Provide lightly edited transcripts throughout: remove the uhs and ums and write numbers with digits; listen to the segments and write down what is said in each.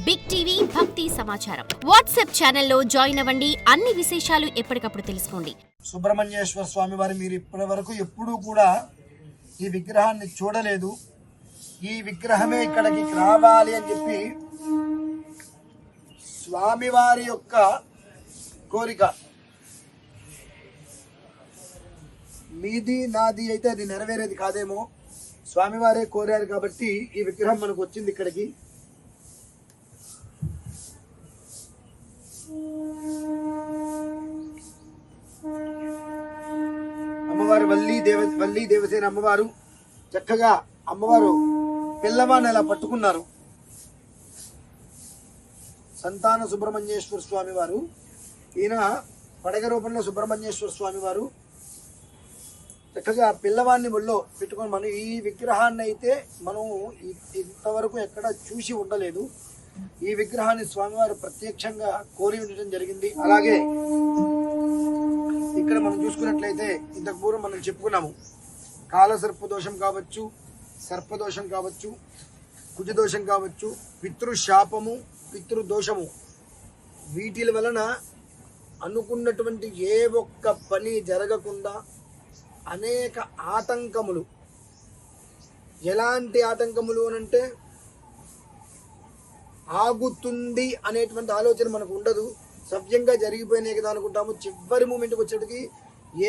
Big TV భక్తి సమాచారం WhatsApp ఛానల్లో జాయిన్ అవ్వండి. అన్ని విశేషాలు ఎప్పటికప్పుడు తెలుసుకోండి. సుబ్రహ్మణ్యేశ్వర స్వామి వారి మీరు ఇప్పటి వరకు ఎప్పుడూ కూడా ఈ విగ్రహాన్ని చూడలేదు. ఈ విగ్రహమే ఇక్కడికి రావాలి అని చెప్పి స్వామివారి యొక్క కోరిక. మీది నాది అయితే అది నెరవేరేది కాదేమో, స్వామివారే కోరారు కాబట్టి ఈ విగ్రహం మనకు వచ్చింది ఇక్కడికి. అమ్మవారు వల్లి దేవసేన అమ్మవారు చక్కగా అమ్మవారు పిల్లవాడిని అలా పట్టుకున్నారు. సంతాన సుబ్రహ్మణ్యేశ్వర స్వామి వారు, ఈయన పడగ రూపంలో సుబ్రహ్మణ్యేశ్వర స్వామి వారు చక్కగా పిల్లవాడిని ఒళ్ళో పెట్టుకొని మనం ఈ విగ్రహాన్ని అయితే మనం ఇంతవరకు ఎక్కడ చూసి ఉండలేదు. ఈ విగ్రహాన్ని స్వామివారు ప్రత్యక్షంగా కోరి ఉండటం జరిగింది. అలాగే ఇక్కడ మనం చూసుకున్నట్లయితే ఇంతకు పూర్వం మనం చెప్పుకున్నాము, కాలసర్పదోషం కావచ్చు, సర్పదోషం కావచ్చు, కుజదోషం కావచ్చు, పితృశాపము, పితృదోషము, వీటి వలన అనుకున్నటువంటి ఏ ఒక్క పని జరగకుండా అనేక ఆటంకములు. ఎలాంటి ఆటంకములు అనంటే ఆగుతుంది అనేటువంటి ఆలోచన మనకు ఉండదు. సవ్యంగా జరిగిపోయినాయి కదా అనుకుంటాము. చివరి మూమెంట్కి వచ్చేటికి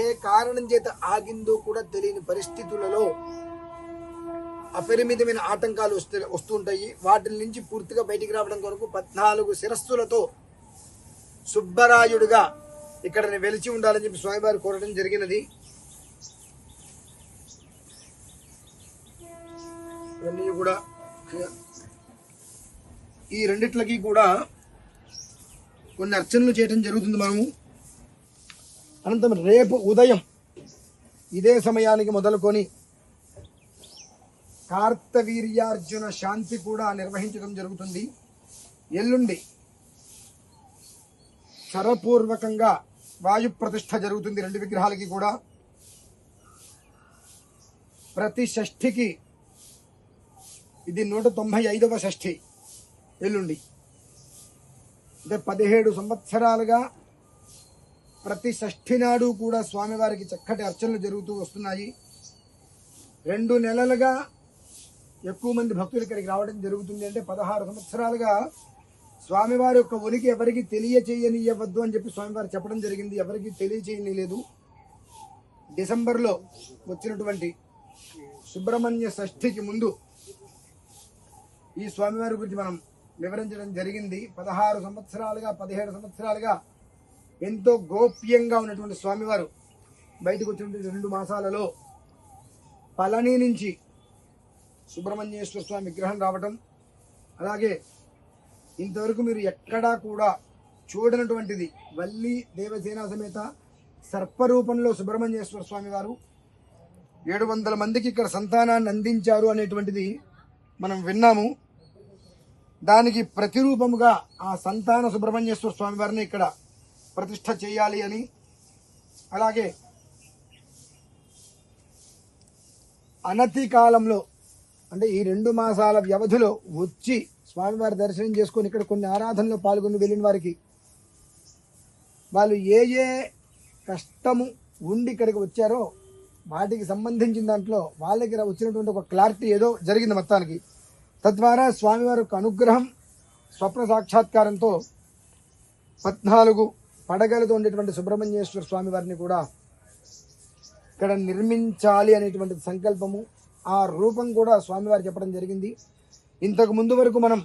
ఏ కారణం చేత ఆగిందో కూడా తెలియని పరిస్థితులలో అపరిమితమైన ఆటంకాలు వస్తూ ఉంటాయి. వాటి నుంచి పూర్తిగా బయటికి రావడం కొరకు 14 శిరస్సులతో సుబ్బరాయుడుగా ఇక్కడ వెలిచి ఉండాలని చెప్పి స్వామివారు కోరడం జరిగినది. ఇవన్నీ కూడా ఈ రెండిట్లకి కూడా కొన్ని అర్చనలు చేయడం జరుగుతుంది మనము. అనంతరం రేపు ఉదయం ఇదే సమయానికి మొదలుకొని కార్తవీర్యార్జున శాంతి కూడా నిర్వహించడం జరుగుతుంది. ఎల్లుండి చరపూర్వకంగా వాయు ప్రతిష్ఠ జరుగుతుంది. 2 విగ్రహాలకి కూడా. ప్రతి షష్ఠికి ఇది 195వ షష్ఠి ఎల్లుండి. అంటే 17 సంవత్సరాలుగా ప్రతి షష్ఠి నాడు కూడా స్వామివారికి చక్కటి అర్చనలు జరుగుతూ వస్తున్నాయి. 2 నెలలుగా ఎక్కువ మంది భక్తులు ఇక్కడికి రావడం జరుగుతుంది. అంటే 16 సంవత్సరాలుగా స్వామివారి యొక్క ఉనికి ఎవరికి తెలియచేయనివ్వద్దు అని చెప్పి స్వామివారు చెప్పడం జరిగింది. ఎవరికి తెలియచేయలేదు. డిసెంబర్లో వచ్చినటువంటి సుబ్రహ్మణ్య షష్ఠికి ముందు ఈ స్వామివారి గురించి మనం వివరించడం జరిగింది. 16 సంవత్సరాలుగా 17 సంవత్సరాలుగా ఎంతో గోప్యంగా ఉన్నటువంటి స్వామివారు బయటకు వచ్చినటువంటి 2 మాసాలలో పళని నుంచి సుబ్రహ్మణ్యేశ్వర స్వామి విగ్రహం రావటం, అలాగే ఇంతవరకు మీరు ఎక్కడా కూడా చూడనటువంటిది వల్లి దేవసేన సమేత సర్పరూపంలో సుబ్రహ్మణ్యేశ్వర స్వామి వారు 700 మందికి ఇక్కడ సంతానాన్ని అందించారు అనేటువంటిది మనం విన్నాము. దానికి ప్రతిరూపముగా ఆ సంతాన సుబ్రహ్మణ్యేశ్వర స్వామి వారిని ఇక్కడ ప్రతిష్ఠ చేయాలి అని, అలాగే అనతి కాలంలో అంటే ఈ 2 మాసాల వ్యవధిలో వచ్చి స్వామివారి దర్శనం చేసుకొని ఇక్కడ కొన్ని ఆరాధనలో పాల్గొని వెళ్ళిన వారికి వాళ్ళు ఏ ఏ కష్టము ఉండి ఇక్కడికి వచ్చారో వాటికి సంబంధించిన దాంట్లో వాళ్ళకి వచ్చినటువంటి ఒక క్లారిటీ ఏదో జరిగింది మొత్తానికి. తద్వారా స్వామివారి యొక్క అనుగ్రహం స్వప్న సాక్షాత్కారంతో 14 పడగలతో ఉండేటువంటి సుబ్రహ్మణ్యేశ్వర స్వామి వారిని కూడా ఇక్కడ నిర్మించాలి అనేటువంటి సంకల్పము, ఆ రూపం కూడా స్వామివారు చెప్పడం జరిగింది. ఇంతకు ముందు వరకు మనం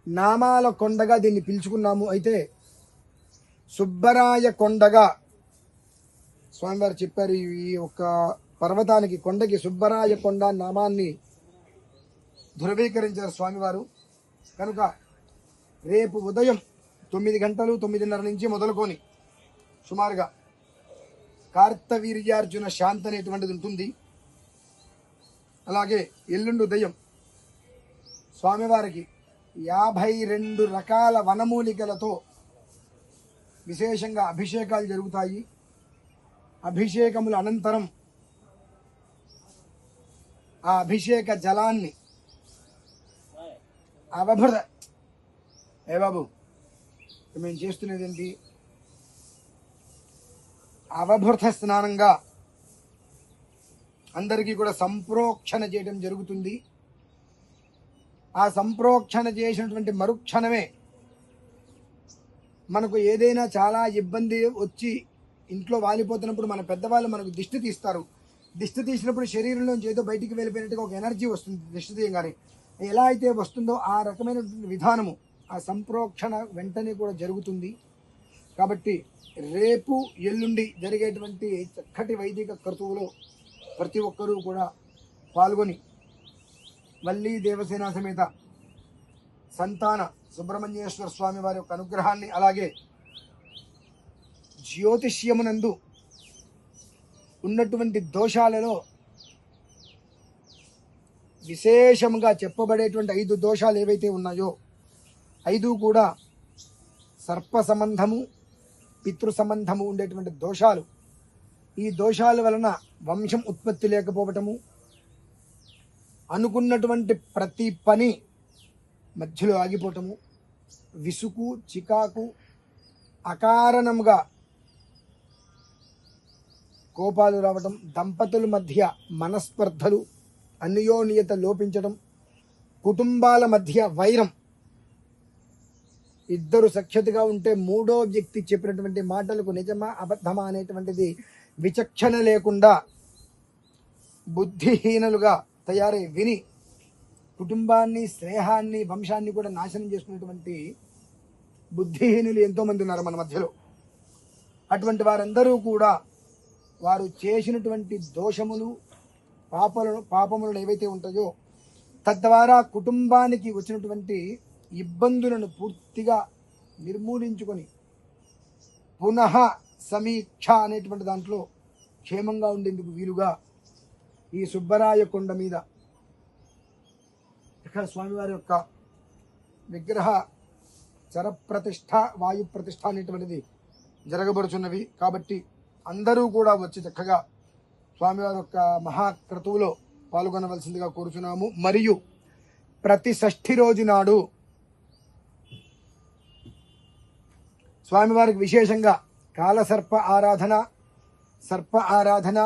నామాల కొండగా దీన్ని పిలుచుకున్నాము. అయితే సుబ్బరాయ కొండగా స్వామివారు చెప్పారు. ఈ యొక్క పర్వతానికి కొండకి సుబ్బరాయ కొండ నామాన్ని ధృవీకరించారు స్వామివారు. కనుక రేపు ఉదయం 9 గంటలు 9:30 నుంచి మొదలుకొని సుమారుగా కార్తవీర్యార్జున శాంతి అనేటువంటిది ఉంటుంది. అలాగే ఎల్లుండి ఉదయం స్వామివారికి 52 రకాల వనమూలికలతో విశేషంగా అభిషేకాలు జరుగుతాయి. అభిషేకముల అనంతరం ఆ అభిషేక జలాన్ని అవభృత ఏ బాబు మేము చేస్తున్నది ఏంటి? అవభృత స్నానంగా అందరికీ కూడా సంప్రోక్షణ చేయడం జరుగుతుంది. ఆ సంప్రోక్షణ చేసినటువంటి మరుక్షణమే మనకు ఏదైనా చాలా ఇబ్బంది వచ్చి ఇంట్లో వాలిపోతున్నప్పుడు మన పెద్దవాళ్ళు మనకు దిష్టి తీస్తారు. దిష్టి తీసినప్పుడు శరీరంలోంచి ఏదో బయటికి వెళ్ళిపోయినట్టుగా ఒక ఎనర్జీ వస్తుంది దిష్టి తీయగానే. ఎలా అయితే వస్తుందో ఆ రకమైనటువంటి విధానము ఆ సంప్రోక్షణ వెంటనే కూడా జరుగుతుంది. కాబట్టి రేపు ఎల్లుండి జరిగేటువంటి చక్కటి వైదిక క్రతువులో ప్రతి ఒక్కరూ కూడా పాల్గొని వల్లీ దేవసేన సమేత సంతాన సుబ్రహ్మణ్యేశ్వర స్వామి వారి యొక్క అనుగ్రహాన్ని, అలాగే జ్యోతిష్యమునందు ఉన్నటువంటి దోషాలలో విశేషంగా చెప్పబడేటువంటి 5 దోషాలు ఏవైతే ఉన్నాయో 5 కూడా సర్ప సంబంధము, పితృ సంబంధము ఉండేటువంటి దోషాలు. ఈ దోషాల వలన వంశం ఉత్పత్తి లేకపోవటము, అనుకున్నటువంటి ప్రతి పని మధ్యలో ఆగిపోవటము, విసుగు చికాకు, అకారణంగా కోపాలు రావటం, దంపతుల మధ్య మనస్పర్ధలు, అన్యోన్యత లోపించడం, కుటుంబాల మధ్య వైరం, ఇద్దరు సఖ్యతగా ఉంటే మూడో వ్యక్తి చెప్పినటువంటి మాటలకు నిజమా అబద్ధమా అనేటువంటిది విచక్షణ లేకుండా బుద్ధిహీనులుగా తయారై విని కుటుంబాన్ని, స్నేహాన్ని, వంశాన్ని కూడా నాశనం చేసుకున్నటువంటి బుద్ధిహీనులు ఎంతోమంది ఉన్నారు మన మధ్యలో. అటువంటి వారందరూ కూడా వారు చేసినటువంటి దోషములు, పాపములను ఏవైతే ఉంటాయో తద్వారా కుటుంబానికి వచ్చినటువంటి ఇబ్బందులను పూర్తిగా నిర్మూలించుకొని పునః సమీక్ష అనేటువంటి దాంట్లో క్షేమంగా ఉండేందుకు వీలుగా ఈ సుబ్బరాయ కొండ మీద ఇక్కడ స్వామివారి యొక్క విగ్రహ చరప్రతిష్ఠ, వాయు ప్రతిష్ఠ అనేటువంటిది జరగబడుచున్నవి. కాబట్టి అందరూ కూడా వచ్చి చక్కగా స్వామివారి యొక్క మహాక్రతువులో పాల్గొనవలసిందిగా కోరుచున్నాము. మరియు ప్రతి షష్ఠి రోజు నాడు స్వామివారికి విశేషంగా కాలసర్ప ఆరాధన, సర్ప ఆరాధన,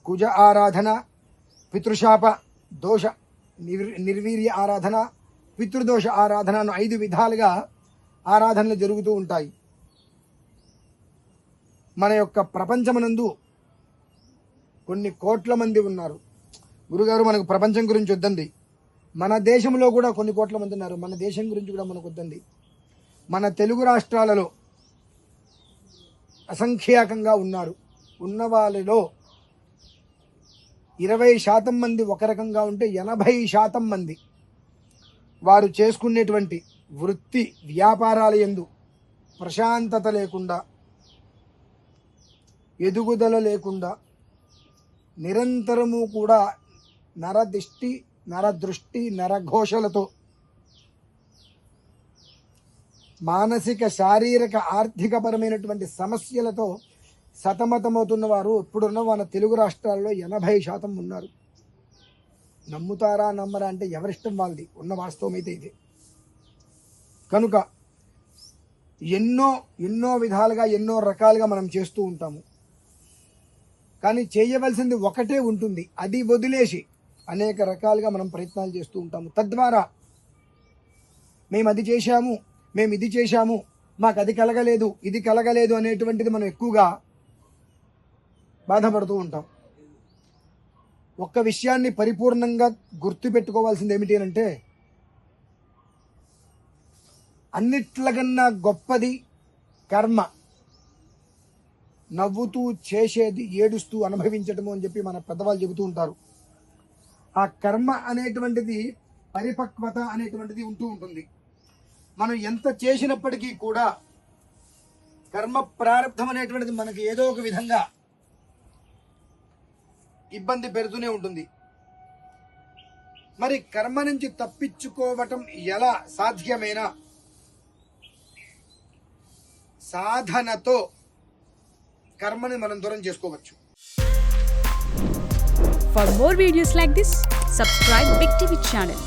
కుజ ఆరాధన, పితృశాప దోష నిర్వీర్య ఆరాధన, పితృదోష ఆరాధన 5 విధాలుగా ఆరాధనలు జరుగుతూ ఉంటాయి. మన యొక్క ప్రపంచమనందు కొన్ని కోట్ల మంది ఉన్నారు. గురుగారు మనకు ప్రపంచం గురించి వద్దండి, మన దేశంలో కూడా కొన్ని కోట్ల మంది ఉన్నారు. మన దేశం గురించి కూడా మనకు వద్దండి. మన తెలుగు రాష్ట్రాలలో అసంఖ్యాకంగా ఉన్నారు. ఉన్న వాళ్ళలో 20% మంది ఒక రకంగా ఉంటే 80% మంది వారు చేసుకునేటువంటి వృత్తి వ్యాపారాల యందు ప్రశాంతత లేకుండా, ఎదుగుదల లేకుండా, నిరంతరము కూడా నరదిష్టి, నరదృష్టి, నరఘోషలతో మానసిక, శారీరక, ఆర్థికపరమైనటువంటి సమస్యలతో సతమతమవుతున్న వారు ఇప్పుడున్న మన తెలుగు రాష్ట్రాల్లో 80% ఉన్నారు. నమ్ముతారా నమ్మరా అంటే ఎవరిష్టం వాళ్ళది, ఉన్న వాస్తవం అయితే ఇది. కనుక ఎన్నో విధాలుగా, ఎన్నో రకాలుగా మనం చేస్తూ ఉంటాము. కానీ చేయవలసింది ఒకటే ఉంటుంది, అది వదిలేసి అనేక రకాలుగా మనం ప్రయత్నాలు చేస్తూ ఉంటాము. తద్వారా మేము అది చేశాము, మేము ఇది చేశాము, మాకు అది కలగలేదు, ఇది కలగలేదు అనేటువంటిది మనం ఎక్కువగా బాధపడుతూ ఉంటాం. ఒక్క విషయాన్ని పరిపూర్ణంగా గుర్తుపెట్టుకోవాల్సింది ఏమిటి అంటే, అన్నిట్లకన్నా గొప్పది కర్మ. నవ్వుతూ చేసేది, ఏడుస్తూ అనుభవించటము అని చెప్పి మన పెద్దవాళ్ళు చెబుతూ ఉంటారు. ఆ కర్మ అనేటువంటిది, పరిపక్వత అనేటువంటిది ఉంటూ ఉంటుంది. మనం ఎంత చేసినప్పటికీ కూడా కర్మ ప్రారంధం అనేటువంటిది మనకి ఏదో ఒక విధంగా ఇబ్బంది పెడుతూనే ఉంటుంది. మరి కర్మ నుంచి తప్పించుకోవటం ఎలా సాధ్యమేనా? సాధనతో కర్మని మనం దూరం చేసుకోవచ్చు. For more videos like this, subscribe Big TV channel.